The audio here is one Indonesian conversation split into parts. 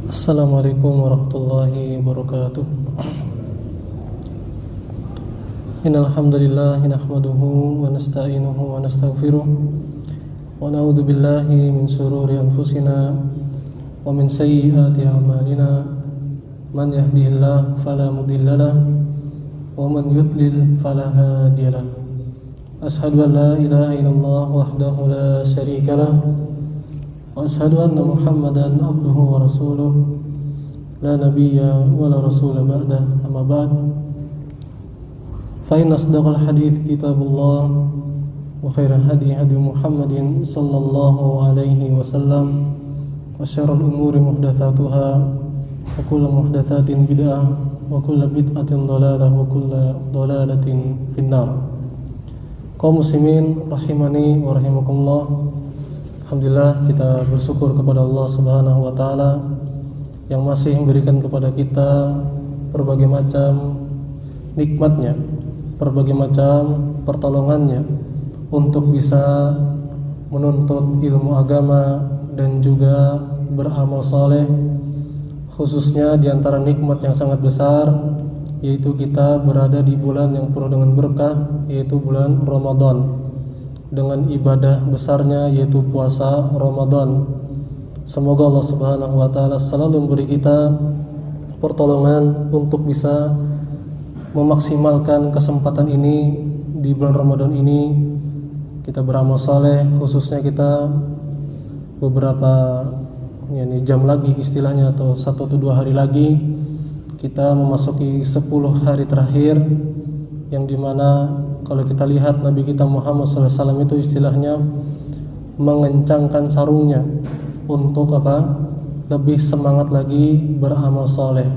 Assalamualaikum warahmatullahi wabarakatuh. Innal hamdalillah nahmaduhu wa nasta'inuhu wa nastaghfiruh wa na'udzu billahi min shururi anfusina wa min sayyiati a'malina. Man yahdihillahu fala mudilla lahu wa man yudlil fala hadiya lahu. Ashhadu an la ilaha illallah wahdahu la syarika lahu wa ashhadu anna Muhammadan abduhu wa rasuluh la nabiyya wa la rasula ba'da. Amma ba'd, fa inna asdaqal hadits kitabullah wa khairal hadi hadi Muhammadin sallallahu alaihi wasallam wa syarrul umuri muhdatsatuha wa kullu muhdatsatin bid'ah wa kullu bid'atin dhalalah wa kullu dhalalatin finnar. Kaum muslimin rahimani wa rahimakumullah, alhamdulillah kita bersyukur kepada Allah Subhanahu wa taala yang masih memberikan kepada kita berbagai macam nikmatnya, berbagai macam pertolongannya untuk bisa menuntut ilmu agama dan juga beramal saleh. Khususnya di antara nikmat yang sangat besar yaitu kita berada di bulan yang penuh dengan berkah, yaitu bulan Ramadan, dengan ibadah besarnya yaitu puasa Ramadan. Semoga Allah Subhanahu wa taala selalu memberi kita pertolongan untuk bisa memaksimalkan kesempatan ini di bulan Ramadan ini. Kita beramal saleh, khususnya kita beberapa jam lagi istilahnya, atau 1 atau 2 hari lagi kita memasuki 10 hari terakhir, yang dimana kalau kita lihat Nabi kita Muhammad SAW itu istilahnya mengencangkan sarungnya untuk lebih semangat lagi beramal soleh,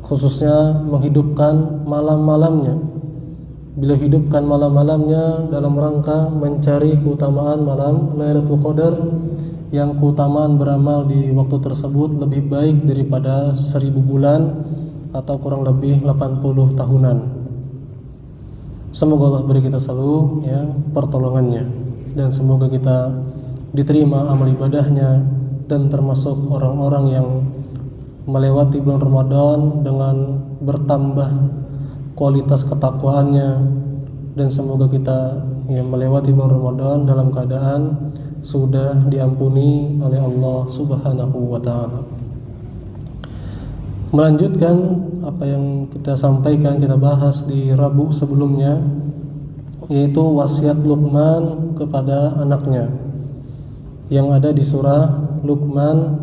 khususnya menghidupkan malam-malamnya. Beliau hidupkan malam-malamnya dalam rangka mencari keutamaan malam Lailatul Qadar, yang keutamaan beramal di waktu tersebut lebih baik daripada 1000 bulan atau kurang lebih 80 tahunan. Semoga Allah beri kita selalu pertolongannya, dan semoga kita diterima amal ibadahnya dan termasuk orang-orang yang melewati bulan Ramadan dengan bertambah kualitas ketakwaannya, dan semoga kita melewati bulan Ramadan dalam keadaan sudah diampuni oleh Allah Subhanahu wa taala. Melanjutkan apa yang kita sampaikan, kita bahas di Rabu sebelumnya, yaitu wasiat Luqman kepada anaknya yang ada di surah Luqman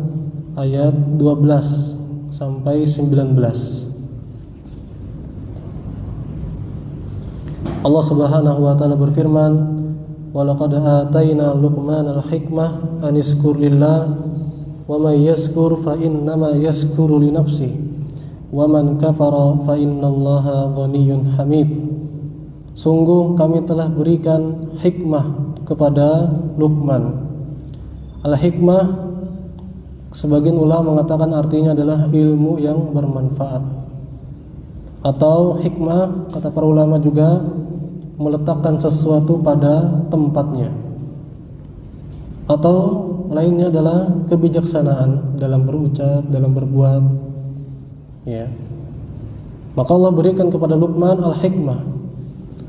ayat 12 sampai 19. Allah Subhanahu wa taala berfirman, "Wa laqad atayna Luqmanal hikmah an yashkur lillah wa may yashkur fa innama yashkuru li nafsihi wa man kafara fa innallaha ghaniyyun hamid." Sungguh kami telah berikan hikmah kepada Luqman. Al-hikmah, sebagian ulama mengatakan artinya adalah ilmu yang bermanfaat, atau hikmah kata para ulama juga meletakkan sesuatu pada tempatnya, atau lainnya adalah kebijaksanaan dalam berucap, dalam berbuat. Maka Allah berikan kepada Luqman al-hikmah,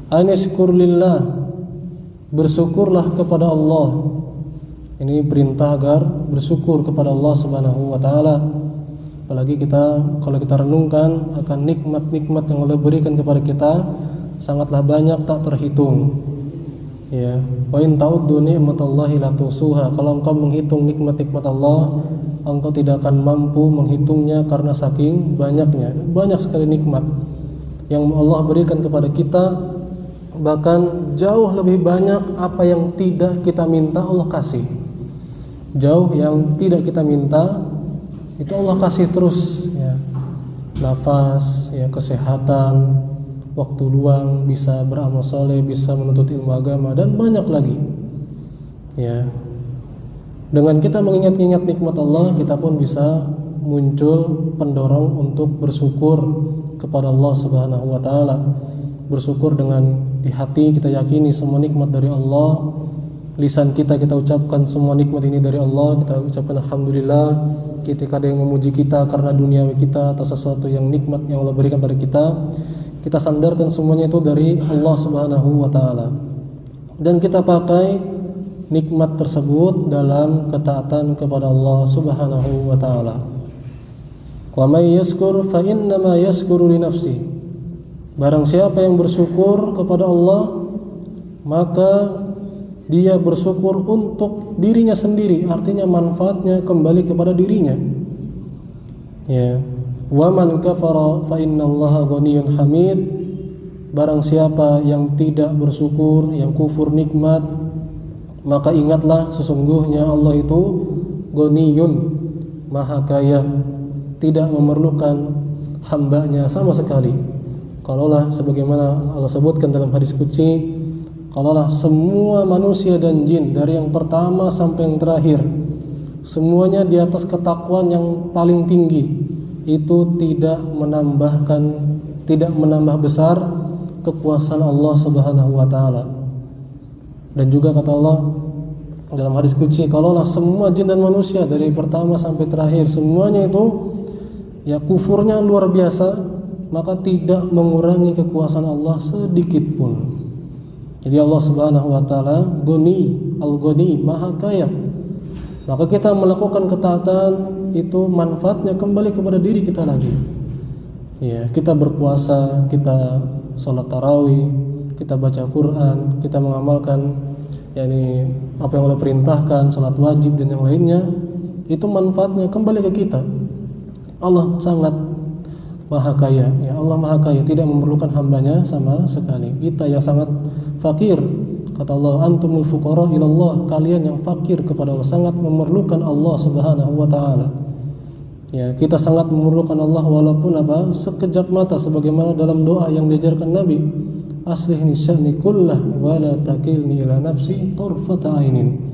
anishkur lillah, bersyukurlah kepada Allah. Ini perintah agar bersyukur kepada Allah Subhanahu wa taala. Apalagi kalau kita renungkan akan nikmat-nikmat yang Allah berikan kepada kita, sangatlah banyak, tak terhitung. Wa in ta'uddu ni'matallahi la tuhsuha. Kalau engkau menghitung nikmat-nikmat Allah, engkau tidak akan mampu menghitungnya karena saking banyaknya. Banyak sekali nikmat yang Allah berikan kepada kita, bahkan jauh lebih banyak apa yang tidak kita minta Allah kasih. Jauh yang tidak kita minta itu Allah kasih terus, nafas, kesehatan, waktu luang, bisa beramal soleh, bisa menuntut ilmu agama, dan banyak lagi. Dengan kita mengingat-ingat nikmat Allah, kita pun bisa muncul pendorong untuk bersyukur kepada Allah Subhanahu wa taala. Bersyukur dengan di hati kita yakini semua nikmat dari Allah, lisan kita ucapkan semua nikmat ini dari Allah, kita ucapkan alhamdulillah. Ketika ada yang memuji kita karena duniawi kita atau sesuatu yang nikmat yang Allah berikan pada kita sandarkan semuanya itu dari Allah Subhanahu wa taala. Dan kita pakai nikmat tersebut dalam ketaatan kepada Allah Subhanahu wa taala. Wa may yashkur fa innama yashkuru li nafsi. Barang siapa yang bersyukur kepada Allah, maka dia bersyukur untuk dirinya sendiri, artinya manfaatnya kembali kepada dirinya. Ya. Wa man kafara fa innallaha ghaniyyun hamid. Barang siapa yang tidak bersyukur, yang kufur nikmat, maka ingatlah sesungguhnya Allah itu ghaniyun, maha kaya, tidak memerlukan hambanya sama sekali. Kalaulah sebagaimana Allah sebutkan dalam hadis qudsi, kalaulah semua manusia dan jin dari yang pertama sampai yang terakhir semuanya di atas ketakwaan yang paling tinggi, itu tidak menambah besar kekuasaan Allah Subhanahu wa taala. Dan juga kata Allah dalam hadis qudsi, kalaulah semua jin dan manusia dari pertama sampai terakhir semuanya itu ya kufurnya luar biasa, maka tidak mengurangi kekuasaan Allah sedikit pun. Jadi Allah Subhanahu wa taala Ghani, Al-Ghani, maha kaya. Maka kita melakukan ketaatan itu manfaatnya kembali kepada diri kita lagi. Ya, kita berpuasa, kita salat tarawih, kita baca Quran, kita mengamalkan yakni apa yang Allah perintahkan, salat wajib dan yang lainnya, itu manfaatnya kembali ke kita. Allah sangat maha kaya, ya Allah maha kaya, tidak memerlukan hambanya sama sekali. Kita yang sangat fakir, kata Allah, antumul fuqara ilallah, kalian yang fakir kepada Allah, sangat memerlukan Allah Subhanahu wa taala. Ya, kita sangat memerlukan Allah walaupun sekejap mata, sebagaimana dalam doa yang diajarkan Nabi, aslihni sya'ni kullah wa la takilni ila nafsi tarfata ainin.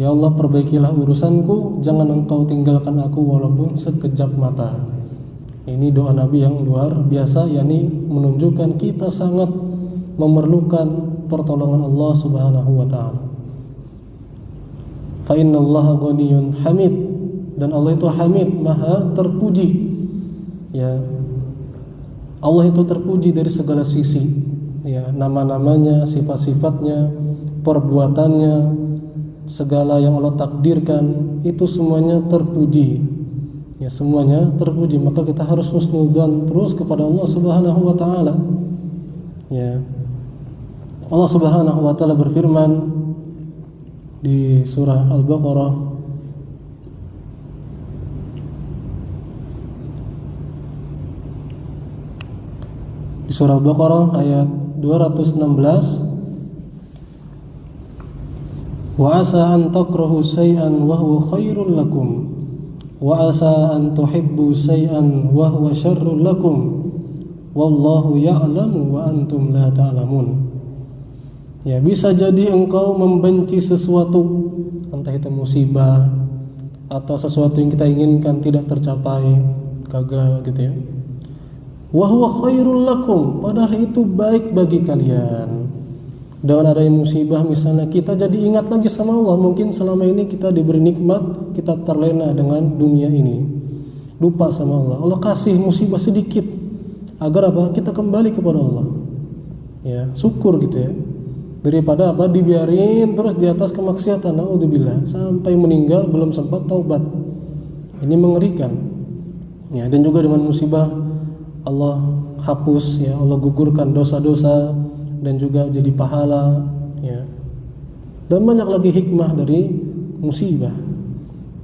Ya Allah, perbaikilah urusanku, jangan engkau tinggalkan aku walaupun sekejap mata. Ini doa Nabi yang luar biasa, yakni menunjukkan kita sangat memerlukan pertolongan Allah Subhanahu wa taala. Fa innallaha ghaniyyun hamid, dan Allah itu hamid, maha terpuji. Ya. Allah itu terpuji dari segala sisi. Ya, nama-namanya, sifat-sifatnya, perbuatannya, segala yang Allah takdirkan itu semuanya terpuji. Ya, semuanya terpuji. Maka kita harus husnudzan terus kepada Allah Subhanahu wa taala. Ya. Allah Subhanahu wa taala berfirman di surah Al-Baqarah ayat 216, wa asa an takrahu syai'an wa huwa khairul lakum wa asa an tuhibbu syai'an wa huwa syarrul lakum wallahu ya'lamu wa antum la ta'lamun. Ya, bisa jadi engkau membenci sesuatu, entah itu musibah atau sesuatu yang kita inginkan tidak tercapai, gagal gitu ya. Wa huwa khairul lakum, padahal itu baik bagi kalian. Dengan adanya musibah misalnya, kita jadi ingat lagi sama Allah. Mungkin selama ini kita diberi nikmat, kita terlena dengan dunia ini, lupa sama Allah. Allah kasih musibah sedikit agar apa? Kita kembali kepada Allah. Ya, syukur gitu ya. Daripada apa? Dibiarin terus di atas kemaksiatan, naudzubillah, sampai meninggal belum sempat taubat. Ini mengerikan. Ya, dan juga dengan musibah Allah hapus, ya Allah gugurkan dosa-dosa dan juga jadi pahala, ya. Dan banyak lagi hikmah dari musibah,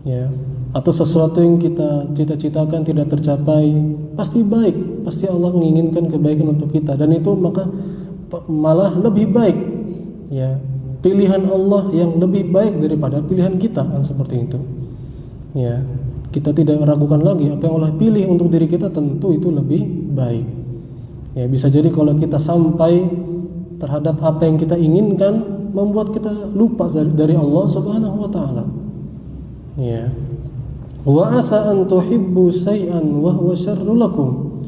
ya. Atau sesuatu yang kita cita-citakan tidak tercapai, pasti baik, pasti Allah menginginkan kebaikan untuk kita, dan itu maka malah lebih baik, ya. Pilihan Allah yang lebih baik daripada pilihan kita, kan seperti itu, ya. Kita tidak meragukan lagi apa yang Allah pilih untuk diri kita, tentu itu lebih baik. Ya, bisa jadi kalau kita sampai terhadap apa yang kita inginkan membuat kita lupa dari Allah Subhanahu wa taala. Ya. Wa asa an tuhibbu syai'an wa huwa syarrul lakum.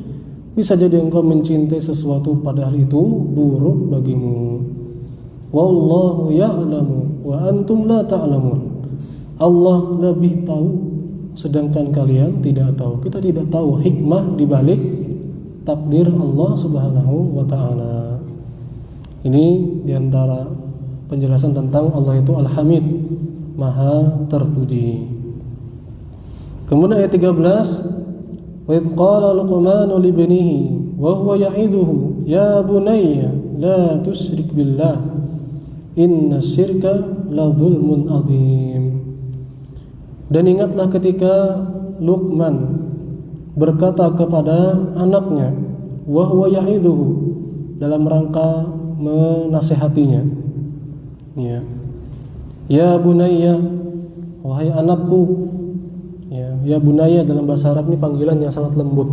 Bisa jadi engkau mencintai sesuatu padahal itu buruk bagimu. wallahu ya'lamu wa antum la ta'lamun. Allah lebih tahu sedangkan kalian tidak tahu. Kita tidak tahu hikmah di balik takdir Allah Subhanahu wa taala. Ini diantara penjelasan tentang Allah itu Al-Hamid, Maha terpuji. Kemudian ayat 13, wa idh qala Luqmanu li ibnihi wa huwa ya'idhuhu ya bunayya la tusyrik billah inna syirka la zulmun azim. Dan ingatlah ketika Luqman berkata kepada anaknya, wa huwa ya'idhuhu, dalam rangka menasihatinya, ya bunayya, wahai anakku. Ya bunayya dalam bahasa Arab ini panggilan yang sangat lembut,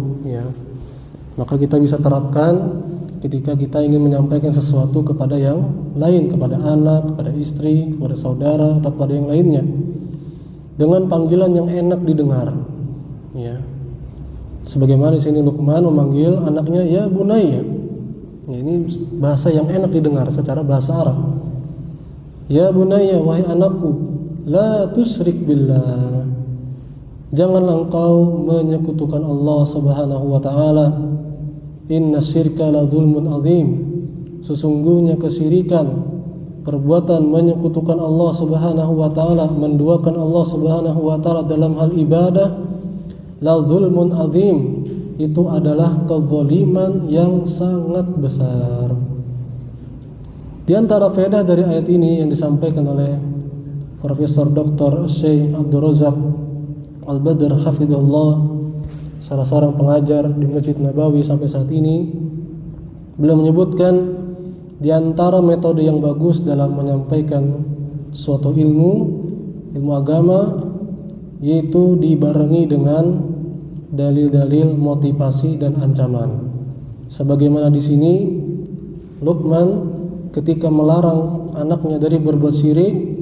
maka kita bisa terapkan ketika kita ingin menyampaikan sesuatu kepada yang lain, kepada anak, kepada istri, kepada saudara, atau kepada yang lainnya, dengan panggilan yang enak didengar, sebagaimana di sini Luqman memanggil anaknya ya bunayya. Ini bahasa yang enak didengar secara bahasa Arab. Ya bunayya, wahai anakku, la tusyrik billah, janganlah engkau menyekutukan Allah Subhanahu wa taala. Inna syirka la zulmun azim, sesungguhnya kesyirikan, perbuatan menyekutukan Allah Subhanahu wa taala, menduakan Allah Subhanahu wa taala dalam hal ibadah, la zulmun azim, itu adalah kezaliman yang sangat besar. Di antara faedah dari ayat ini yang disampaikan oleh Profesor Dr. Syekh Abdul Razak Al-Badr hafizahullah, salah seorang pengajar di Masjid Nabawi sampai saat ini, beliau menyebutkan di antara metode yang bagus dalam menyampaikan suatu ilmu agama, yaitu dibarengi dengan dalil-dalil motivasi dan ancaman. Sebagaimana di sini Luqman ketika melarang anaknya dari berbuat syirik,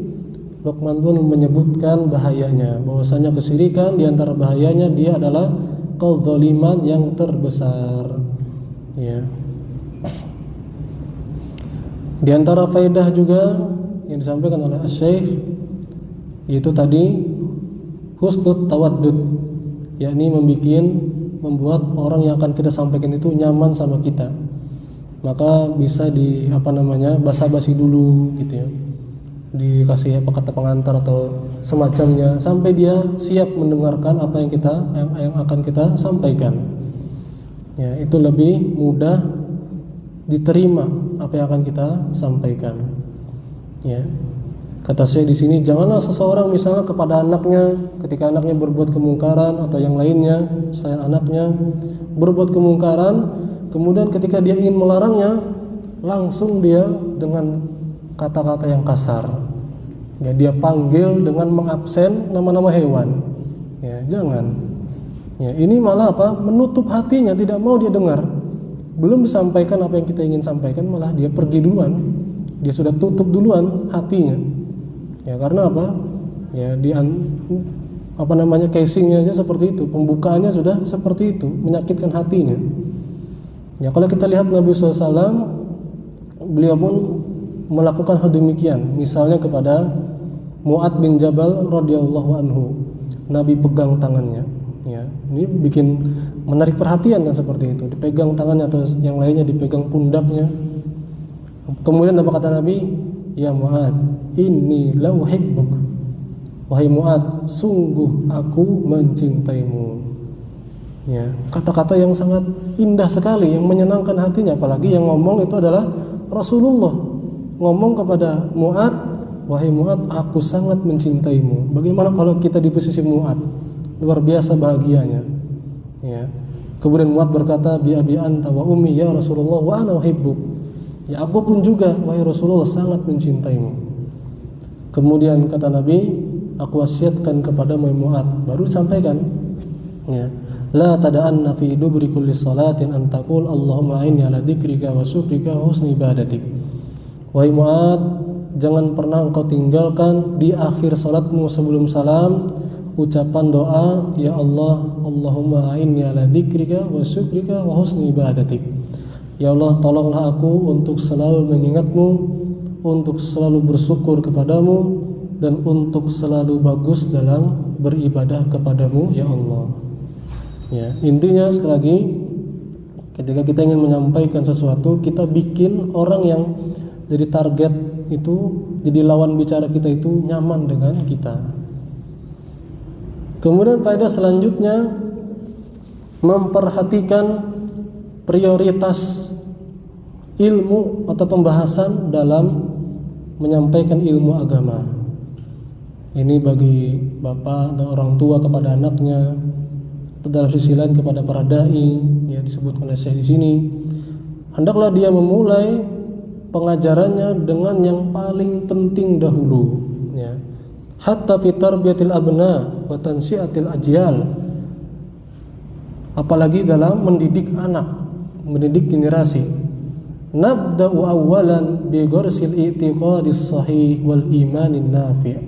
Luqman pun menyebutkan bahayanya, bahwasanya kesyirikan di antara bahayanya dia adalah kezaliman yang terbesar. Di antara faedah juga yang disampaikan oleh Syekh, yaitu tadi husnul tawaddud, yakni membuat orang yang akan kita sampaikan itu nyaman sama kita. Maka bisa basa-basi dulu gitu ya, dikasih kata pengantar atau semacamnya, sampai dia siap mendengarkan apa yang akan kita sampaikan. Itu lebih mudah diterima apa yang akan kita sampaikan. Kata saya di sini, janganlah seseorang misalnya kepada anaknya, ketika anaknya berbuat kemungkaran atau yang lainnya selain anaknya berbuat kemungkaran, kemudian ketika dia ingin melarangnya, langsung dia dengan kata-kata yang kasar, dia panggil dengan mengabsen nama-nama hewan. Jangan. Ini malah menutup hatinya, tidak mau dia dengar. Belum disampaikan apa yang kita ingin sampaikan, malah dia pergi duluan. Dia sudah tutup duluan hatinya. Karena casingnya aja seperti itu, pembukaannya sudah seperti itu, menyakitkan hatinya. Kalau kita lihat Nabi SAW, beliau pun melakukan hal demikian. Misalnya kepada Mu'ad bin Jabal radhiyallahu anhu, Nabi pegang tangannya. Ini bikin menarik perhatian kan, seperti itu, dipegang tangannya atau yang lainnya dipegang pundaknya. Kemudian apa kata Nabi? Ya Mu'ad, inni la uhibbuk, wahai Mu'ad, sungguh aku mencintaimu. Kata-kata yang sangat indah sekali, yang menyenangkan hatinya. Apalagi yang ngomong itu adalah Rasulullah, ngomong kepada Mu'ad, wahai Mu'ad, aku sangat mencintaimu. Bagaimana kalau kita di posisi Mu'ad? Luar biasa bahagianya. Kemudian Mu'ad berkata, bi abi anta wa ummi ya Rasulullah wa ana uhibbuk, aku pun juga wahai Rasulullah sangat mencintaimu. Kemudian kata Nabi, aku wasiatkan kepadamu Mu'ad, baru disampaikan, la tada'anna fi dubri kulli salatin an taqul Allahumma inni ala dzikrika wa syukrika wa husni ibadatik. Wahai Mu'ad, jangan pernah engkau tinggalkan di akhir salatmu sebelum salam ucapan doa, ya Allah, Allahumma inni ala dzikrika wa syukrika wa husni ibadatik. Ya Allah, tolonglah aku untuk selalu mengingatmu, untuk selalu bersyukur kepadamu, dan untuk selalu bagus dalam beribadah kepadamu ya Allah. Ya, intinya sekali lagi, ketika kita ingin menyampaikan sesuatu, kita bikin orang yang jadi target itu, jadi lawan bicara kita itu nyaman dengan kita. Kemudian faedah selanjutnya, memperhatikan prioritas ilmu atau pembahasan dalam menyampaikan ilmu agama. Ini bagi bapak dan orang tua kepada anaknya, atau dalam sisi lain kepada para dai, ya disebutkan oleh saya di sini. Hendaklah dia memulai pengajarannya dengan yang paling penting dahulu, ya. Hatta fi tarbiyatil abna wa tansiatil ajyal. Apalagi dalam mendidik anak, mendidik generasi. Nabda'u awwalan bi gharsil i'tiqadis sahih wal imanin nafi'.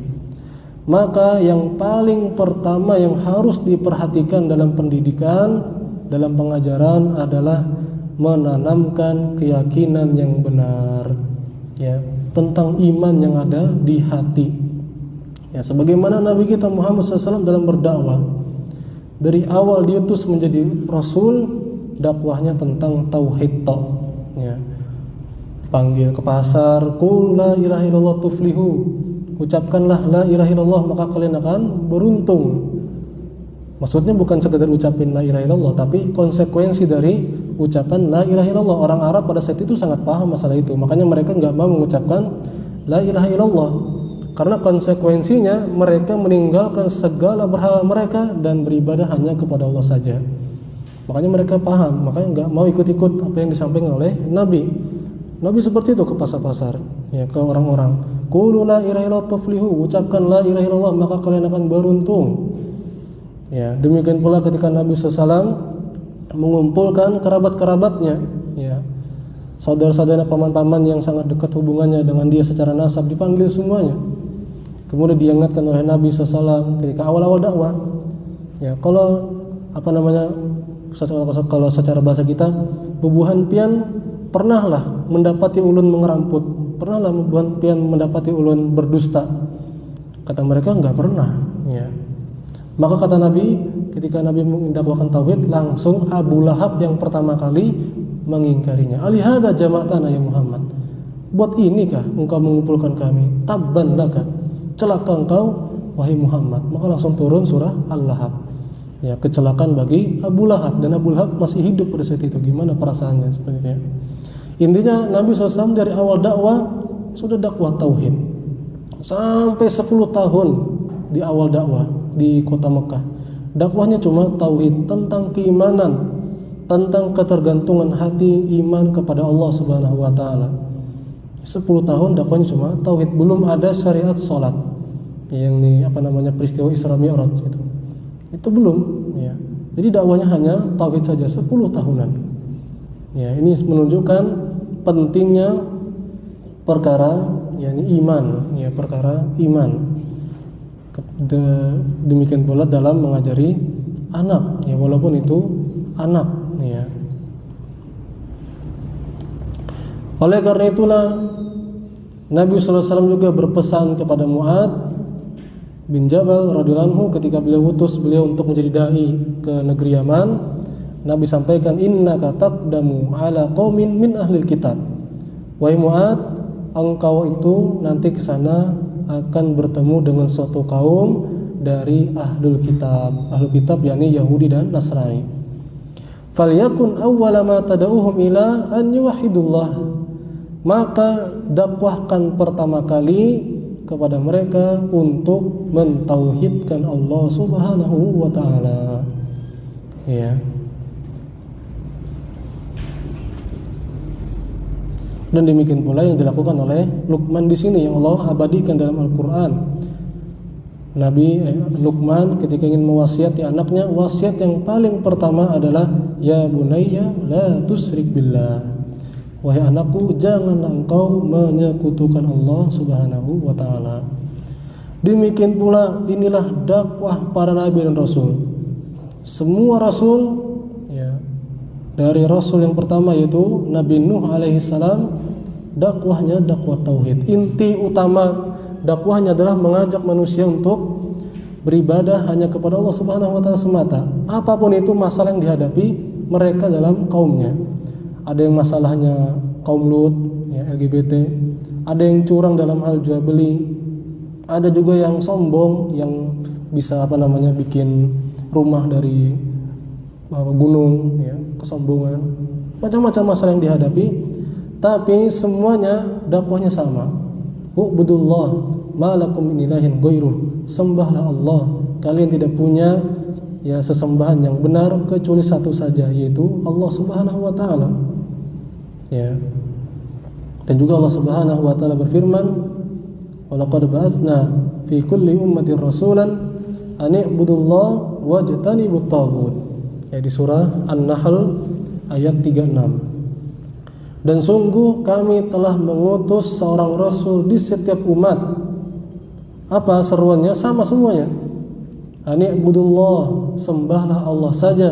Maka yang paling pertama yang harus diperhatikan dalam pendidikan, dalam pengajaran adalah menanamkan keyakinan yang benar, ya, tentang iman yang ada di hati. Ya, sebagaimana Nabi kita Muhammad SAW dalam berdakwah, dari awal diutus menjadi Rasul, dakwahnya tentang tauhid, ya. Panggil ke pasar, qul la ilaha illallah tuflihu, ucapkanlah la ilaha illallah maka kalian akan beruntung. Maksudnya bukan sekedar ucapin la ilaha illallah, tapi konsekuensi dari ucapan la ilaha illallah. Orang Arab pada saat itu sangat paham masalah itu, makanya mereka nggak mau mengucapkan la ilaha illallah, karena konsekuensinya mereka meninggalkan segala berhala mereka dan beribadah hanya kepada Allah saja. Makanya mereka paham, makanya nggak mau ikut-ikut apa yang disampaikan oleh Nabi. Nabi seperti itu ke pasar-pasar, ya, ke orang-orang. Qulu la ilaha illallah tuflihu, ucapkan la ilaha illallah maka kalian akan beruntung. Ya, demikian pula ketika Nabi SAW mengumpulkan kerabat-kerabatnya, ya, saudara-saudara, paman-paman yang sangat dekat hubungannya dengan dia secara nasab, dipanggil semuanya. Kemudian diingatkan oleh Nabi SAW ketika awal-awal dakwah, ya, kalau kalau secara bahasa kita, bubuhan pian pernahlah mendapati ulun mengeramput, pernahlah bubuhan pian mendapati ulun berdusta. Kata mereka enggak pernah, ya. Maka kata Nabi, ketika Nabi mendakwahkan tauhid, langsung Abu Lahab yang pertama kali mengingkarinya. Alihada jama'tana ya Muhammad, buat inikah engkau mengumpulkan kami? Tabban laka, celaka engkau wahai Muhammad. Maka langsung turun surah Al-Lahab, ya, kecelakaan bagi Abu Lahab. Dan Abu Lahab masih hidup pada saat itu. Gimana perasaannya sebenarnya? Intinya Nabi SAW dari awal dakwah sudah dakwah tauhid sampai 10 tahun di awal dakwah di kota Mekah. Dakwahnya cuma tauhid, tentang keimanan, tentang ketergantungan hati, iman kepada Allah Subhanahu wa taala. 10 tahun dakwahnya cuma tauhid, belum ada syariat salat. Yang peristiwa Isra Mi'raj itu. Itu belum, ya. Jadi dakwahnya hanya tauhid saja 10 tahunan. Ya, ini menunjukkan pentingnya perkara yakni iman, ya, perkara iman. Demikian pula dalam mengajari anak, ya, walaupun itu anak, ya. Oleh karena itulah Nabi SAW juga berpesan kepada Mu'adz bin Jabal radhiyallahu anhu ketika beliau utus beliau untuk menjadi dai ke negeri Yaman. Nabi sampaikan, innaka taqdamu ala qaumin min ahlil kitab. Wahai Mu'adz, engkau itu nanti ke sana akan bertemu dengan suatu kaum dari ahlul kitab. Ahlul kitab yakni Yahudi dan Nasrani. Falyakun awwala ma tad'uhum ila an yuwahhidullah. Maka dakwahkan pertama kali kepada mereka untuk mentauhidkan Allah Subhanahu wa taala. Ya. Dan demikian pula yang dilakukan oleh Luqman di sini yang Allah abadikan dalam Al-Qur'an. Nabi Luqman ketika ingin mewasiati anaknya, wasiat yang paling pertama adalah ya bunayya la tusyrik billah. Wahai anakku, janganlah engkau menyekutukan Allah Subhanahu wa taala. Demikian pula inilah dakwah para nabi dan rasul. Semua rasul, ya, dari rasul yang pertama yaitu Nabi Nuh alaihi salam dakwahnya dakwah tauhid. Inti utama dakwahnya adalah mengajak manusia untuk beribadah hanya kepada Allah Subhanahu wa taala semata. Apapun itu masalah yang dihadapi mereka dalam kaumnya. Ada yang masalahnya kaum Lut, ya, LGBT, ada yang curang dalam hal jual beli, ada juga yang sombong yang bisa bikin rumah dari gunung, ya, kesombongan. Macam-macam masalah yang dihadapi, tapi semuanya dakwahnya sama. Ubudullah ma lakum min ilahin ghairuh. Sembahlah Allah, kalian tidak punya ya sesembahan yang benar kecuali satu saja, yaitu Allah Subhanahu wa taala. Ya. Dan juga Allah Subhanahu wa taala berfirman, "Wa laqad ba'atsna fi kulli ummatin rasulan an i'budullaha wajtanibut taghut." Ya, di surah An-Nahl ayat 36. Dan sungguh kami telah mengutus seorang rasul di setiap umat. Apa seruannya? Sama semuanya. Ani'budullah, sembahlah Allah saja.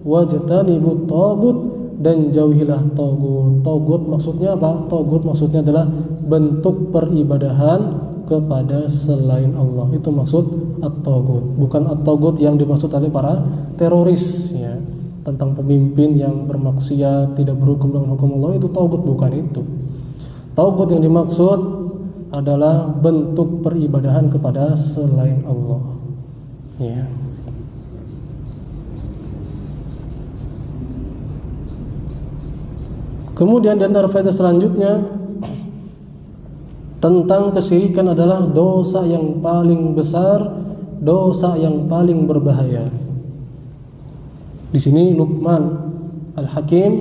Wajtanibut taghut, dan jauhilah taghut. Taghut maksudnya apa? Taghut maksudnya adalah bentuk peribadahan kepada selain Allah. Itu maksud at-taghut. Bukan at-taghut yang dimaksud oleh para teroris, ya, tentang pemimpin yang bermaksiat, tidak berhukum dengan hukum Allah. Itu taghut, bukan itu. Taghut yang dimaksud adalah bentuk peribadahan kepada selain Allah. Ya. Kemudian di antara faedah selanjutnya tentang kesyirikan adalah dosa yang paling besar, dosa yang paling berbahaya. Di sini Luqman Al-Hakim,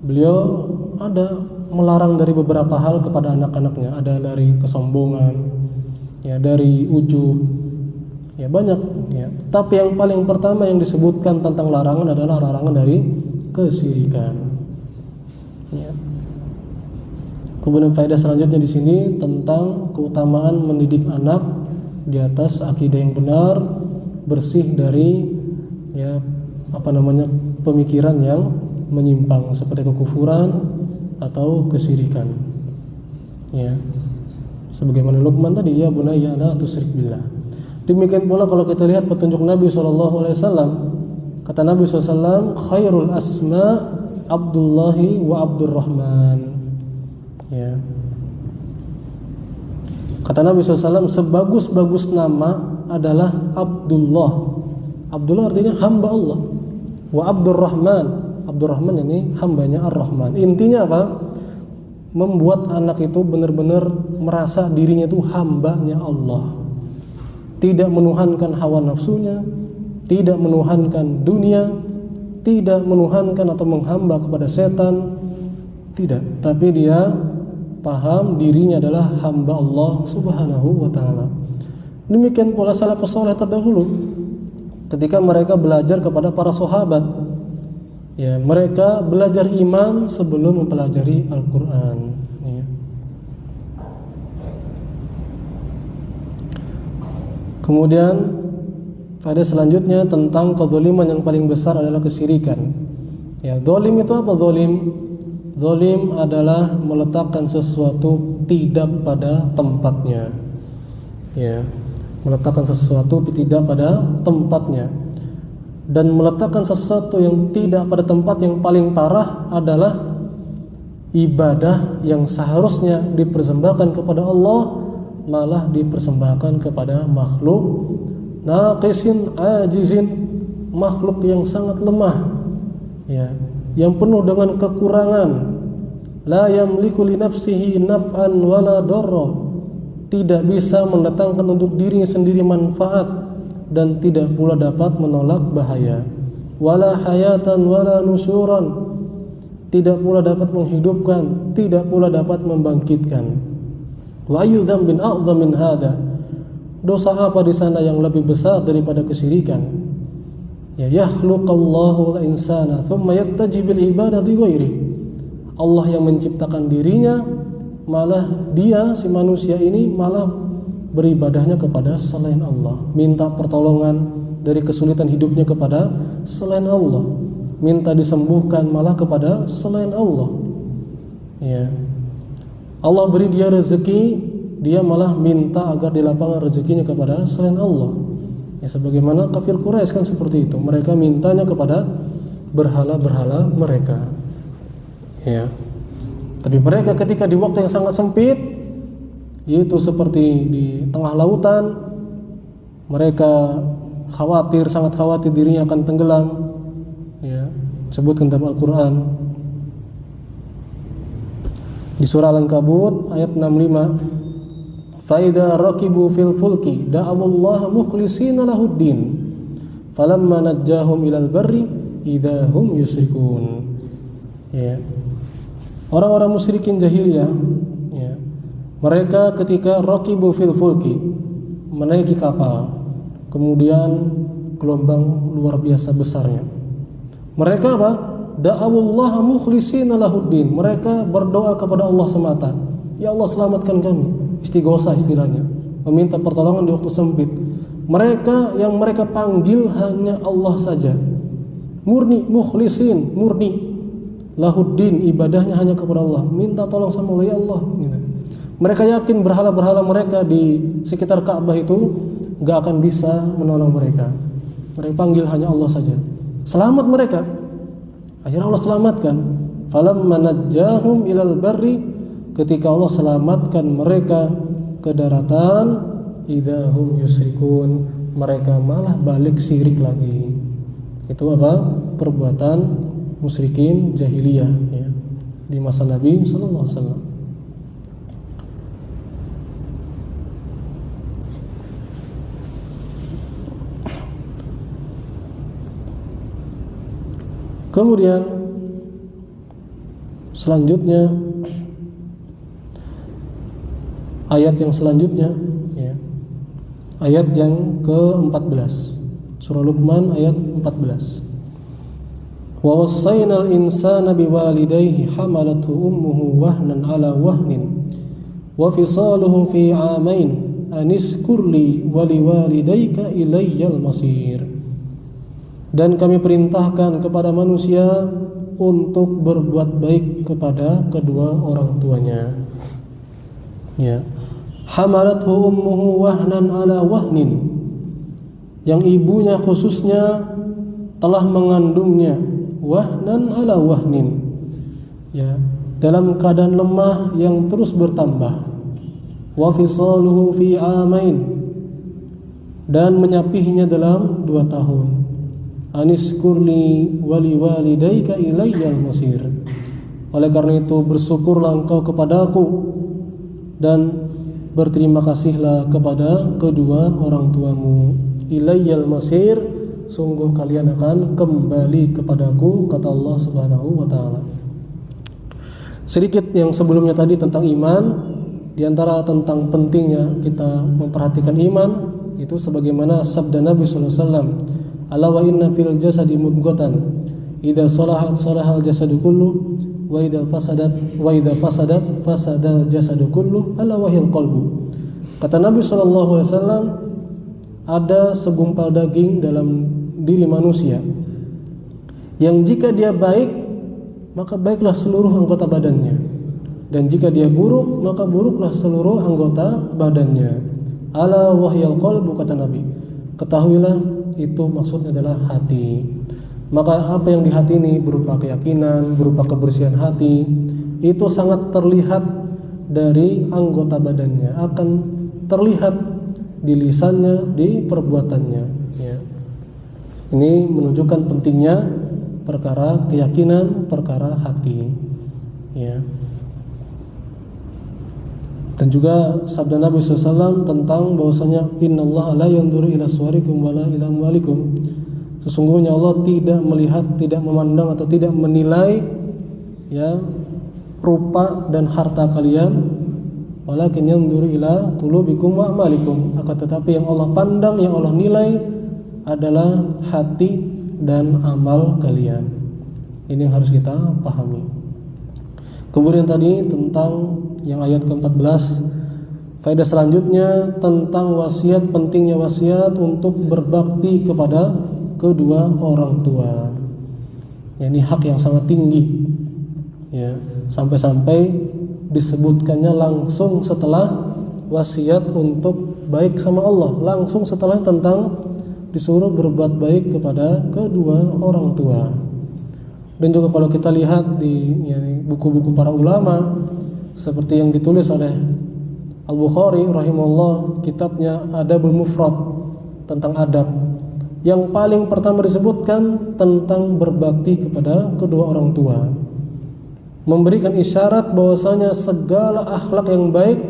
beliau ada melarang dari beberapa hal kepada anak-anaknya. Ada dari kesombongan, ya, dari ujub, ya, banyak, ya. Tapi yang paling pertama yang disebutkan tentang larangan adalah larangan dari kesyirikan. Ya. Kemudian faedah selanjutnya di sini tentang keutamaan mendidik anak di atas akidah yang benar, bersih dari ya pemikiran yang menyimpang seperti kekufuran atau kesyirikan. Ya. Sebagaimana Luqman tadi, ya bunayya la tusyrik billah. Demikian pula kalau kita lihat petunjuk Nabi SAW, kata Nabi SAW, khairul asma Abdullahi wa Abdurrahman. Ya. Kata Nabi SAW, sebagus-bagus nama adalah Abdullah. Abdullah artinya hamba Allah. Wa Abdurrahman, Abdurrahman ini hambanya Ar-Rahman. Intinya apa? Membuat anak itu benar-benar merasa dirinya itu hambanya Allah. Tidak menuhankan hawa nafsunya, tidak menuhankan dunia, tidak menuhankan atau menghamba kepada setan, tidak. Tapi dia paham dirinya adalah hamba Allah Subhanahu wa taala. Demikian pula salafus saleh terdahulu ketika mereka belajar kepada para sahabat. Ya, mereka belajar iman sebelum mempelajari Al-Qur'an, ya. Kemudian pada selanjutnya tentang kezaliman yang paling besar adalah kesyirikan. Ya, zalim itu apa zalim? Zalim adalah meletakkan sesuatu tidak pada tempatnya. Ya, meletakkan sesuatu tidak pada tempatnya. Dan meletakkan sesuatu yang tidak pada tempat yang paling parah adalah ibadah yang seharusnya dipersembahkan kepada Allah malah dipersembahkan kepada makhluk naqisin ajizin, makhluk yang sangat lemah, ya, yang penuh dengan kekurangan. La yamliku li nafsihi naf'an wala darra, tidak bisa mendatangkan untuk dirinya sendiri manfaat dan tidak pula dapat menolak bahaya. Wala hayatan wala nusyuran, tidak pula dapat menghidupkan, tidak pula dapat membangkitkan. Wa ayyu dzambin a'dzam min hadza, dosa apa di sana yang lebih besar daripada kesyirikan? Ya, yakhluqallahu al-insana thumma yattaji bil ibadati ghairi. Allah yang menciptakan dirinya, malah dia si manusia ini malah beribadahnya kepada selain Allah, minta pertolongan dari kesulitan hidupnya kepada selain Allah, minta disembuhkan malah kepada selain Allah. Ya. Allah beri dia rezeki, dia malah minta agar dilapangkan rezekinya kepada selain Allah. Ya, sebagaimana kafir Quraisy kan seperti itu. Mereka mintanya kepada berhala-berhala mereka. Ya. Tapi mereka ketika di waktu yang sangat sempit, yaitu seperti di tengah lautan, mereka khawatir, sangat khawatir dirinya akan tenggelam. Ya, disebutkan dalam Al-Quran di surah Al-Ankabut ayat 65, faida rakibu fil fulki da'awallaha mukhlishina lahuddin falamma najjahum ilal barri idahum yusyrikun. Ya. Orang-orang musyrikin jahiliyah, ya, mereka ketika rakibu fil fulki, menaiki kapal, kemudian gelombang luar biasa besarnya, mereka apa? Da'awallaha mukhlishina lahuddin. Mereka berdoa kepada Allah semata. Ya Allah, selamatkan kami. Istighosah istilahnya, meminta pertolongan di waktu sempit. Mereka yang mereka panggil hanya Allah saja. Murni, mukhlisin, murni. Lahuddin, ibadahnya hanya kepada Allah. Minta tolong sama Allah, ya Allah. Gitu. Mereka yakin berhala-berhala mereka di sekitar Ka'bah itu gak akan bisa menolong mereka. Mereka panggil hanya Allah saja. Selamat mereka. Akhirnya Allah selamatkan. Falamma najjahum ilal barri, ketika Allah selamatkan mereka ke daratan, idahum yusyrikun, mereka malah balik syirik lagi. Itu apa? Perbuatan musyrikin jahiliyah, ya, di masa Nabi sallallahu alaihi wasallam. Kemudian selanjutnya, ayat yang selanjutnya, ya, ayat yang ke-14, surah Luqman ayat 14. Wa wassaynal insana biwalidayhi hamalathu ummuhu wahnan ala wahnin wa fisaluhu fi 'amain anishkur li wa liwalidayka ilayyal masir. Dan kami perintahkan kepada manusia untuk berbuat baik kepada kedua orang tuanya. Ya. Hamalathu ummuhu wahnan ala wahnin, yang ibunya khususnya telah mengandungnya wahnan ala wahnin, ya, dalam keadaan lemah yang terus bertambah. Wa fisaluhu fi 'amain, dan menyapihnya dalam 2 tahun. Aniskurli wali walidayka ilayyal masir. Oleh karena itu bersyukurlah engkau kepadaku dan berterima kasihlah kepada kedua orang tuamu. Ilayyal masir, sungguh kalian akan kembali kepadaku, kata Allah Subhanahu wa taala. Sedikit yang sebelumnya tadi tentang iman, di antara tentang pentingnya kita memperhatikan iman itu sebagaimana sabda Nabi sallallahu alaihi wasallam, ala wa inna fil jasadi mudghatan idza salahat salahal jasadu kullu wa idza fasadat fasadal jasadu kullu ala wahyal qalbu. Kata Nabi sallallahu alaihi wasallam, ada segumpal daging dalam diri manusia yang jika dia baik maka baiklah seluruh anggota badannya, dan jika dia buruk maka buruklah seluruh anggota badannya. Ala wahyal qalbu, kata Nabi, ketahuilah itu maksudnya adalah hati. Maka apa yang di hati ini berupa keyakinan, berupa kebersihan hati, itu sangat terlihat dari anggota badannya, akan terlihat di lisannya, di perbuatannya, ya. Ini menunjukkan pentingnya perkara keyakinan, perkara hati, ya. Dan juga sabda Nabi SAW tentang bahwasanya innallaha la yanzuru ila suwarikum wala ila amwalikum. Sesungguhnya Allah tidak melihat, tidak memandang atau tidak menilai, ya, rupa dan harta kalian, walakin yanzuru ila qulubikum wa a'malikum. Akan tetapi yang Allah pandang, yang Allah nilai adalah hati dan amal kalian. Ini yang harus kita pahami. Kemudian tadi tentang yang ayat ke-14, faedah selanjutnya tentang wasiat, pentingnya wasiat untuk berbakti kepada kedua orang tua. Ya, ini hak yang sangat tinggi, ya, sampai-sampai disebutkannya langsung setelah wasiat untuk baik sama Allah, langsung setelah tentang disuruh berbuat baik kepada kedua orang tua. Dan juga kalau kita lihat di buku-buku para ulama seperti yang ditulis oleh Al-Bukhari rahimahullah, kitabnya Adabul Mufrad tentang adab, yang paling pertama disebutkan tentang berbakti kepada kedua orang tua, memberikan isyarat bahwasanya segala akhlak yang baik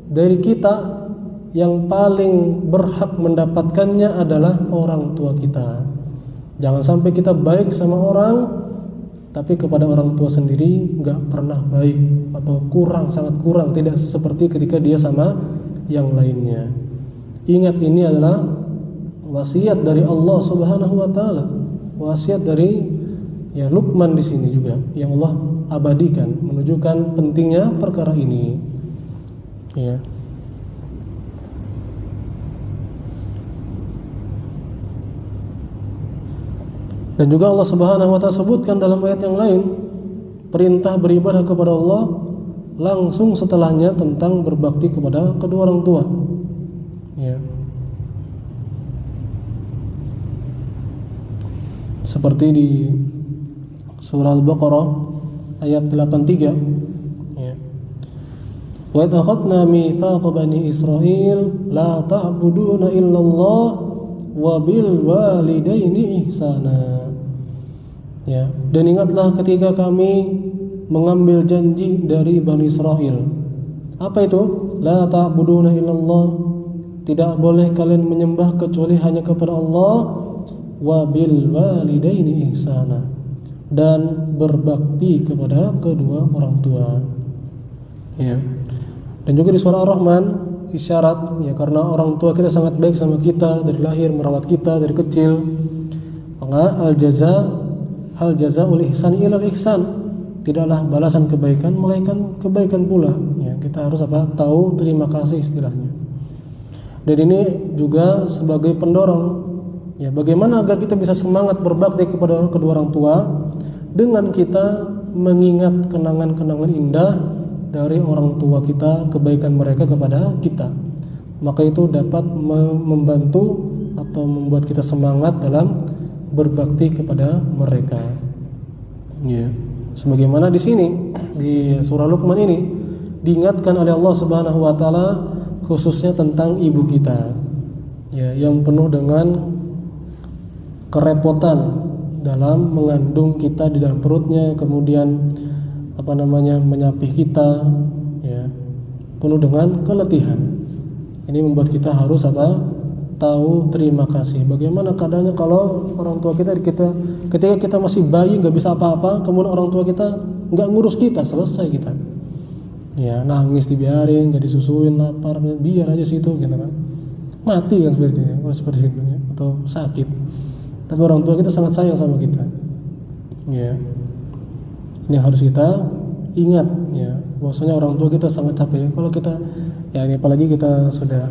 dari kita yang paling berhak mendapatkannya adalah orang tua kita. Jangan sampai kita baik sama orang tapi kepada orang tua sendiri nggak pernah baik atau kurang, sangat kurang, tidak seperti ketika dia sama yang lainnya. Ingat, ini adalah wasiat dari Allah Subhanahu wa taala, wasiat dari Luqman di sini juga yang Allah abadikan, menunjukkan pentingnya perkara ini. Ya. Dan juga Allah Subhanahu wa taala sebutkan dalam ayat yang lain perintah beribadah kepada Allah, langsung setelahnya tentang berbakti kepada kedua orang tua. Ya. Seperti di surah Al-Baqarah ayat 83, ya. Wa idh akhadna mitsaqa bani Israil la ta'buduna illallah wa bil walidaini ihsana. Ya, dan ingatlah ketika kami mengambil janji dari Bani Israel. Apa itu? La ta'buduna illallah, tidak boleh kalian menyembah kecuali hanya kepada Allah, wa bil walidaini ihsana, dan berbakti kepada kedua orang tua. Ya. Dan juga di surah Ar-Rahman isyarat, ya, karena orang tua kita sangat baik sama kita dari lahir, merawat kita dari kecil. Maka hal jazaul ihsan ilal ihsan, tidaklah balasan kebaikan melainkan kebaikan pula. Ya, kita harus tahu terima kasih istilahnya. Dan ini juga sebagai pendorong, ya, bagaimana agar kita bisa semangat berbakti kepada kedua orang tua dengan kita mengingat kenangan-kenangan indah dari orang tua kita, kebaikan mereka kepada kita. Maka itu dapat membantu atau membuat kita semangat dalam berbakti kepada mereka. Ya. Sebagaimana di sini di surah Luqman ini diingatkan oleh Allah Subhanahu wa taala khususnya tentang ibu kita. Ya, yang penuh dengan kerepotan dalam mengandung kita di dalam perutnya, kemudian menyapih kita, ya, penuh dengan keletihan. Ini membuat kita harus tahu terima kasih. Bagaimana keadaannya kalau orang tua kita ketika kita masih bayi nggak bisa apa-apa, kemudian orang tua kita nggak ngurus kita, selesai kita. Ya, nangis dibiarin, nggak disusuin, lapar, biar aja situ, gitu kan. Mati kan seperti itu, ya, atau sakit. Tapi orang tua kita sangat sayang sama kita. Ya. Ini harus kita ingat, ya, bahwasanya orang tua kita sangat capek. Kalau kita, ya, ini apalagi kita sudah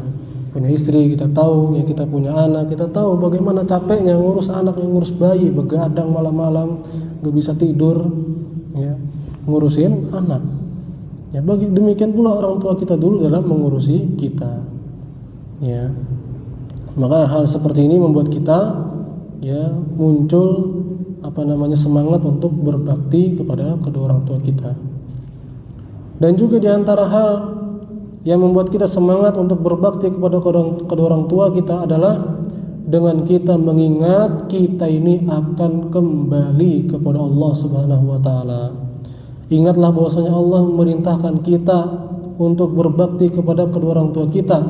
punya istri, kita tahu, ya, kita punya anak, kita tahu bagaimana capeknya ngurus anak, yang ngurus bayi, begadang malam-malam, gak bisa tidur, ya, ngurusin anak. Ya, demikian pula orang tua kita dulu dalam mengurusi kita. Ya. Maka hal seperti ini membuat kita, ya, muncul semangat untuk berbakti kepada kedua orang tua kita. Dan juga di antara hal yang membuat kita semangat untuk berbakti kepada kedua orang tua kita adalah dengan kita mengingat kita ini akan kembali kepada Allah Subhanahu wa taala. Ingatlah bahwasanya Allah memerintahkan kita untuk berbakti kepada kedua orang tua kita.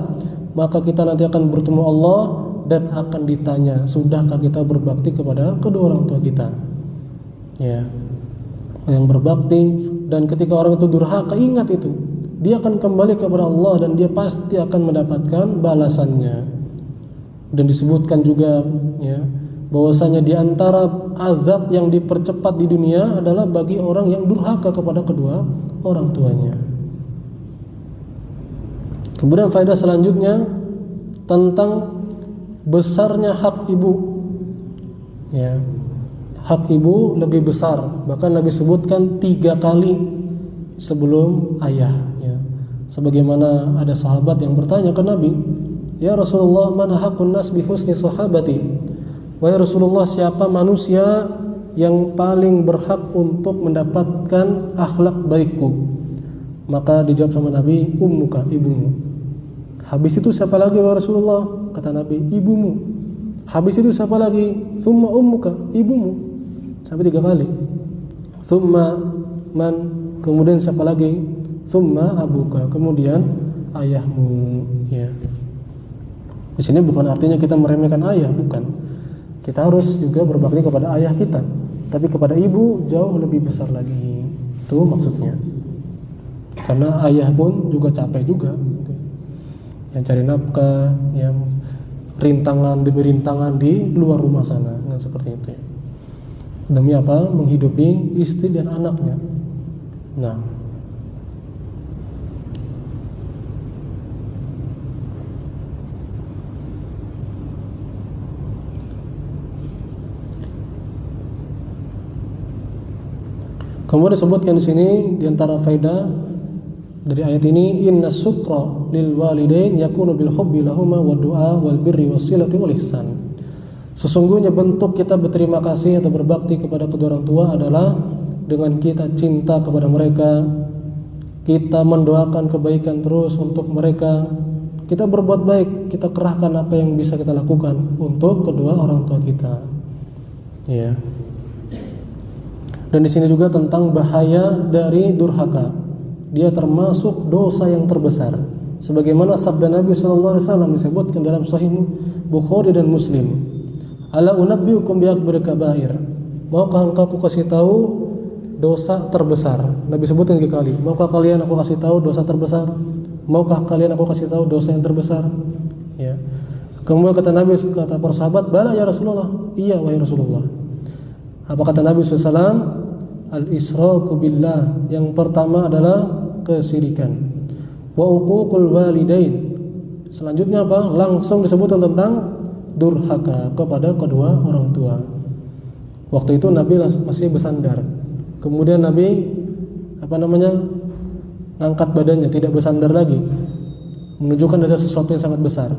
Maka kita nanti akan bertemu Allah dan akan ditanya, sudahkah kita berbakti kepada kedua orang tua kita? Ya, yang berbakti. Dan ketika orang itu durhaka, ingat itu, dia akan kembali kepada Allah dan dia pasti akan mendapatkan balasannya. Dan disebutkan juga, ya, bahwasanya di antara azab yang dipercepat di dunia adalah bagi orang yang durhaka kepada kedua orang tuanya. Kemudian faedah selanjutnya tentang besarnya hak ibu. Ya, hak ibu lebih besar. Bahkan Nabi sebutkan 3 kali, sebelum ayah, ya. Sebagaimana ada sahabat yang bertanya ke Nabi, "Ya Rasulullah, mana haqqun nas bi husni sahabati?" Wahai Rasulullah, siapa manusia yang paling berhak untuk mendapatkan akhlak baikku? Maka dijawab sama Nabi, ummuka, ibumu. Habis itu siapa lagi wahai Rasulullah? Kata Nabi, ibumu. Habis itu siapa lagi? Thumma ummuka, ibumu. Sampai 3 kali. Thumma man, kemudian siapa lagi? Thumma abuka, kemudian ayahmu, ya. Di sini bukan artinya kita meremehkan ayah, bukan. Kita harus juga berbakti kepada ayah kita, tapi kepada ibu jauh lebih besar lagi. Itu maksudnya. Karena ayah pun juga capek juga, gitu. Yang cari nafkah, yang rintangan demi rintangan di luar rumah sana, dengan seperti itu, ya. Demi apa? Menghidupi istri dan anaknya. Nah, kemudian disebutkan di sini di antara faedah dari ayat ini, inna syukra lil walidain yakunu bil hubbi lahuma wa du'a wal birri wasilati wal ihsan. Sesungguhnya bentuk kita berterima kasih atau berbakti kepada kedua orang tua adalah dengan kita cinta kepada mereka, kita mendoakan kebaikan terus untuk mereka, kita berbuat baik, kita kerahkan apa yang bisa kita lakukan untuk kedua orang tua kita. Ya. Dan di sini juga tentang bahaya dari durhaka. Dia termasuk dosa yang terbesar. Sebagaimana sabda Nabi SAW disebutkan dalam Sahih Bukhari dan Muslim. Ala unabbiukum bi akbar kabair. Maukah engkau aku kasih tahu dosa terbesar? Nabi sebutkan 3 kali. Maukah kalian aku kasih tahu dosa terbesar? Maukah kalian aku kasih tahu dosa yang terbesar? Ya. Kemudian kata Nabi, kata para sahabat, bala ya Rasulullah. Iya wahai Rasulullah. Apa kata Nabi SAW? Al-israku billah. Yang pertama adalah kesyirikan. Wa uququl walidain. Selanjutnya apa? Langsung disebutkan tentang durhaka kepada kedua orang tua. Waktu itu Nabi masih bersandar. Kemudian Nabi angkat badannya, tidak bersandar lagi, menunjukkan ada sesuatu yang sangat besar.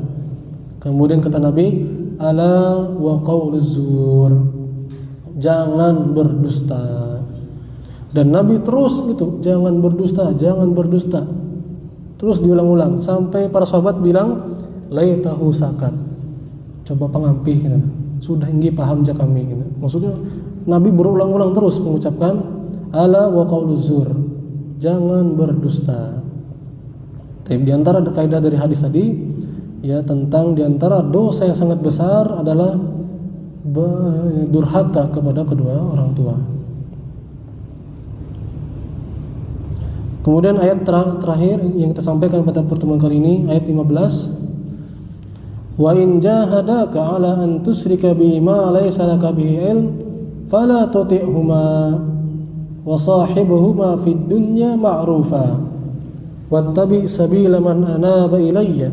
Kemudian kata Nabi, ala wa qauluz zur, jangan berdusta. Dan Nabi terus gitu, jangan berdusta, jangan berdusta. Terus diulang-ulang sampai para sahabat bilang, laitahu sakat. Coba pengampih gitu. Sudah inggi paham aja kami gitu. Maksudnya Nabi berulang-ulang terus mengucapkan ala wa qauluz zur, jangan berdusta. Tapi di antara faedah dari hadis tadi, ya, tentang di antara dosa yang sangat besar adalah durhaka kepada kedua orang tua. Kemudian ayat terakhir yang kita sampaikan pada pertemuan kali ini, ayat 15. Wa in jahadaka 'ala an tusyrika bi ma laysa laka bihi ilm fala tuti'huma wa sahibuhuma fid dunya ma'rufa wattabi' sabila man anaba ilayya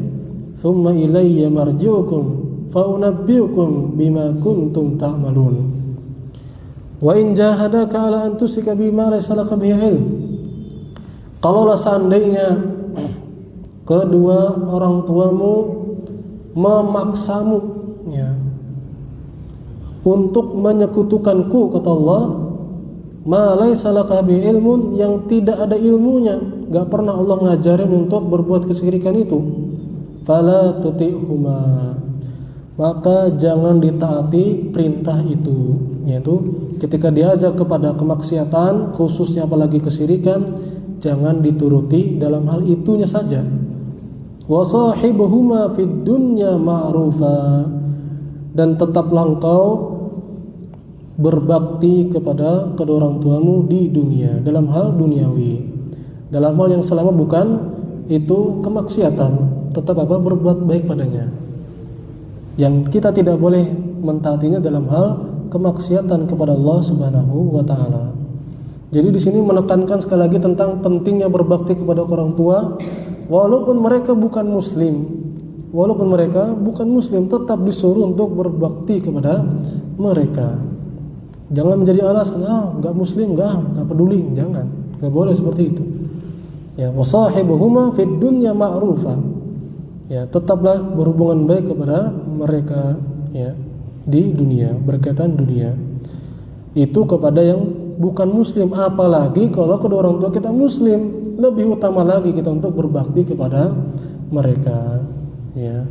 thumma ilayya marji'ukum fa unabbi'ukum bima kuntum ta'malun. Wa in jahadaka 'ala an tusyrika bi ma laysa laka bihi ilm, kalaulah seandainya kedua orang tuamu memaksamu, ya, untuk menyekutukanku, kata Allah, ma laysa laka bi ilmun, yang tidak ada ilmunya, enggak pernah Allah ngajarin untuk berbuat kesyirikan itu. Fala tuti'huma, maka jangan ditaati perintah itu, yaitu ketika diajak kepada kemaksiatan, khususnya apalagi kesyirikan, jangan dituruti dalam hal itunya saja. Wa sahibuhuma fid dunya ma'rufa, dan tetaplah engkau berbakti kepada kedua orang tuamu di dunia dalam hal duniawi, dalam hal yang selama bukan itu kemaksiatan, tetap berbuat baik padanya. Yang kita tidak boleh mentaatinya dalam hal kemaksiatan kepada Allah Subhanahu wa taala. Jadi di sini menekankan sekali lagi tentang pentingnya berbakti kepada orang tua. Walaupun mereka bukan muslim, tetap disuruh untuk berbakti kepada mereka. Jangan menjadi alasan, enggak muslim, enggak peduli, jangan. Enggak boleh seperti itu. Ya, wasahibuhuma fid dunya ma'rufa. Ya, tetaplah berhubungan baik kepada mereka ya di dunia, berkaitan dunia. Itu kepada yang bukan muslim, apalagi kalau kedua orang tua kita muslim, lebih utama lagi kita untuk berbakti kepada mereka ya.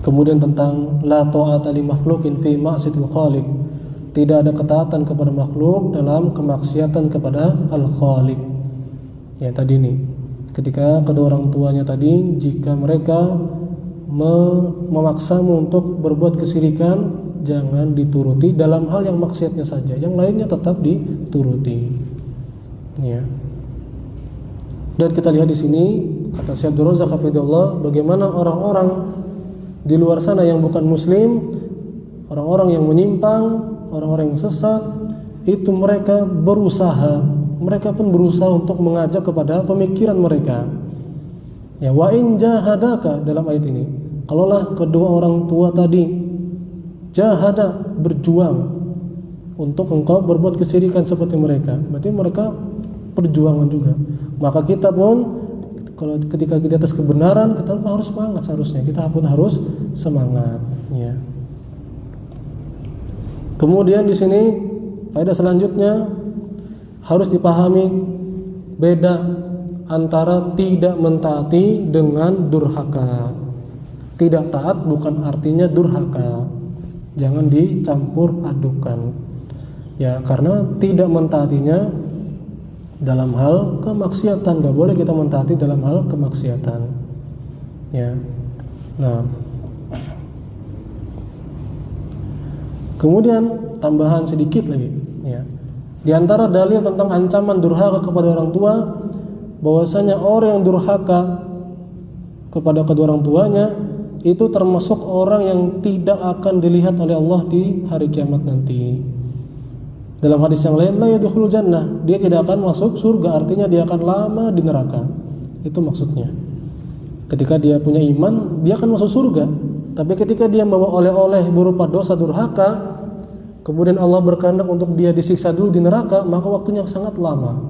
Kemudian tentang la ta'ata li makhluqin fi ma'siyatil khaliq, tidak ada ketaatan kepada makhluk dalam kemaksiatan kepada al-khaliq. Ya tadi nih, ketika kedua orang tuanya tadi, jika mereka memaksamu untuk berbuat kesyirikan, jangan dituruti dalam hal yang maksiatnya saja, yang lainnya tetap dituruti. Ya. Dan kita lihat di sini kata Syekh Abdul Razak hafizahullah, bagaimana orang-orang di luar sana yang bukan muslim, orang-orang yang menyimpang, orang-orang yang sesat, itu mereka berusaha, mereka pun berusaha untuk mengajak kepada pemikiran mereka. Ya, wa in jahadaka dalam ayat ini, kalaulah kedua orang tua tadi jahada, berjuang untuk engkau berbuat kesyirikan seperti mereka, berarti mereka perjuangan juga. Maka kita pun kalau ketika kita atas kebenaran, kita harus semangat, seharusnya kita pun harus semangat ya. Kemudian di sini faedah selanjutnya harus dipahami beda antara tidak mentaati dengan durhaka. Tidak taat bukan artinya durhaka. Jangan dicampur adukan. Ya, karena tidak mentaatinya dalam hal kemaksiatan, enggak boleh kita mentaati dalam hal kemaksiatan. Ya. Nah, kemudian tambahan sedikit lagi ya. Di antara dalil tentang ancaman durhaka kepada orang tua, bahwasanya orang yang durhaka kepada kedua orang tuanya itu termasuk orang yang tidak akan dilihat oleh Allah di hari kiamat nanti. Dalam hadis yang lain, la yadkhulul jannah, dia tidak akan masuk surga, artinya dia akan lama di neraka. Itu maksudnya. Ketika dia punya iman, dia akan masuk surga. Tapi ketika dia membawa oleh-oleh berupa dosa durhaka, kemudian Allah berkehendak untuk dia disiksa dulu di neraka, maka waktunya sangat lama.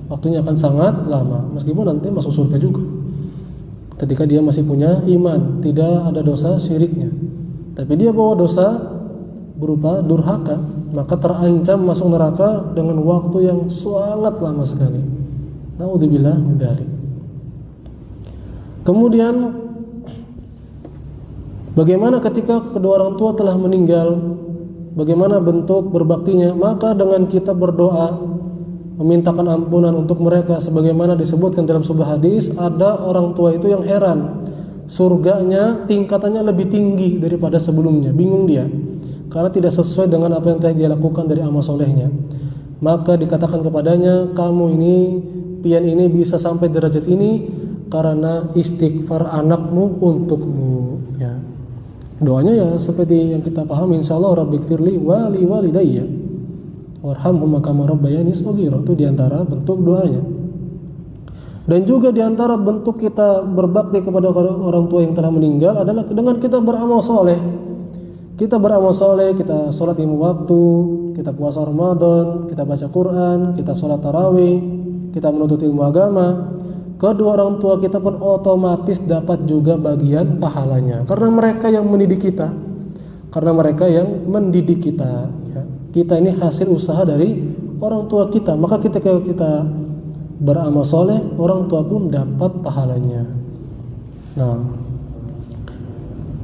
Waktunya akan sangat lama, meskipun nanti masuk surga juga. Ketika dia masih punya iman, tidak ada dosa syiriknya, tapi dia bawa dosa berupa durhaka, maka terancam masuk neraka dengan waktu yang sangat lama sekali. Naudzubillah min dzalik. Kemudian bagaimana ketika kedua orang tua telah meninggal, bagaimana bentuk berbaktinya? Maka dengan kita berdoa memintakan ampunan untuk mereka, sebagaimana disebutkan dalam sebuah hadis, ada orang tua itu yang heran, surganya tingkatannya lebih tinggi daripada sebelumnya, bingung dia karena tidak sesuai dengan apa yang telah dia lakukan dari amal solehnya. Maka dikatakan kepadanya, kamu ini, pian ini bisa sampai derajat ini karena istighfar anakmu untukmu ya. Doanya ya seperti yang kita paham, insyaallah rabbighfirli wa li walidayya warhamhum kama rabbayani shaghira. Itu diantara bentuk doanya. Dan juga diantara bentuk kita berbakti kepada orang tua yang telah meninggal adalah dengan kita beramal soleh. Kita beramal soleh, kita sholat 5 waktu, kita puasa Ramadan, kita baca Quran, kita sholat tarawih, kita menuntut ilmu agama. Kedua orang tua kita pun otomatis dapat juga bagian pahalanya, karena mereka yang mendidik kita, karena mereka yang mendidik kita ya. Kita ini hasil usaha dari orang tua kita, maka ketika kita beramal soleh, orang tua pun dapat pahalanya. Nah,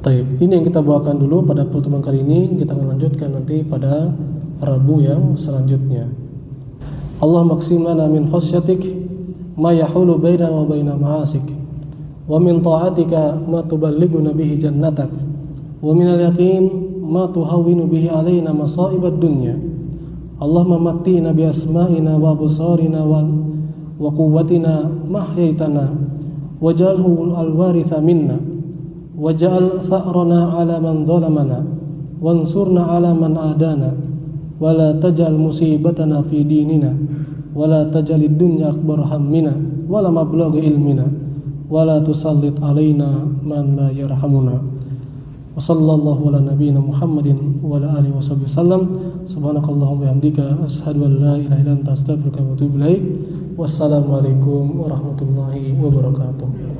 ini yang kita bawakan dulu pada pertemuan kali ini. Kita akan lanjutkan nanti pada Rabu yang selanjutnya. Allah maksim lana min khasyatik ma yahulu bainana wa baina ma'asik, wa min ta'atika ma tuballighuna bihi jannatak, wa min al-yaqin ma tuhawwinu bihi alaina masa'ibad dunya. Allahumma matti'na bi asma'ina wa absarina wa quwwatina ma ahyaitana waj'alhu al-waritha minna waj'al tha'rana 'ala man zalamana wansurna 'ala man 'adana wa la taj'al musibatana fi dinina wa la taj'alid dunya akbar hammina wa la mablagha ilmina wa la tusallit 'alaina man la yarhamuna. Wa sallallahu ala nabiyyina Muhammadin wa ala alihi wasallam. Subhanakallahumma wa bihamdika asyhadu an la ilaha illa anta astaghfiruka wa atubu ilaik. Wassalamualaikum warahmatullahi wabarakatuh.